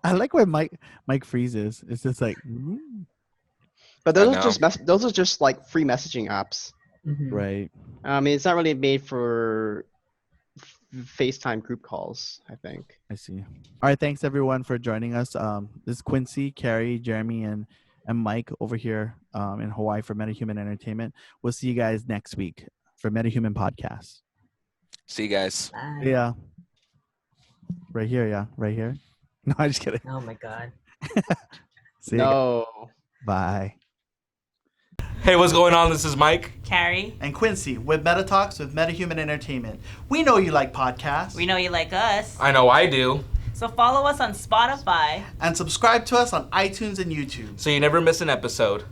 I like when Mike freezes. It's just like
But
I
those are just like free messaging apps.
Mhm.
Right.
I mean, it's not really made for FaceTime group calls, I think.
I see. All right. Thanks everyone for joining us. This is Quincy, Kari, Jeremy, and Mike over here in Hawaii for MetaHuman Entertainment. We'll see you guys next week for MetaHuman Podcast.
See you guys.
Bye.
Yeah. Right here. Yeah. Right here. No, I'm just kidding.
Oh my God.
See you guys.
No.
Bye.
Hey, what's going on? This is Mike.
Kari,
And Quincy with MetaTalks with MetaHuman Entertainment. We know you like podcasts.
we know you like us.
I know I do.
So follow us on Spotify.
And subscribe to us on iTunes and YouTube.
So you never miss an episode.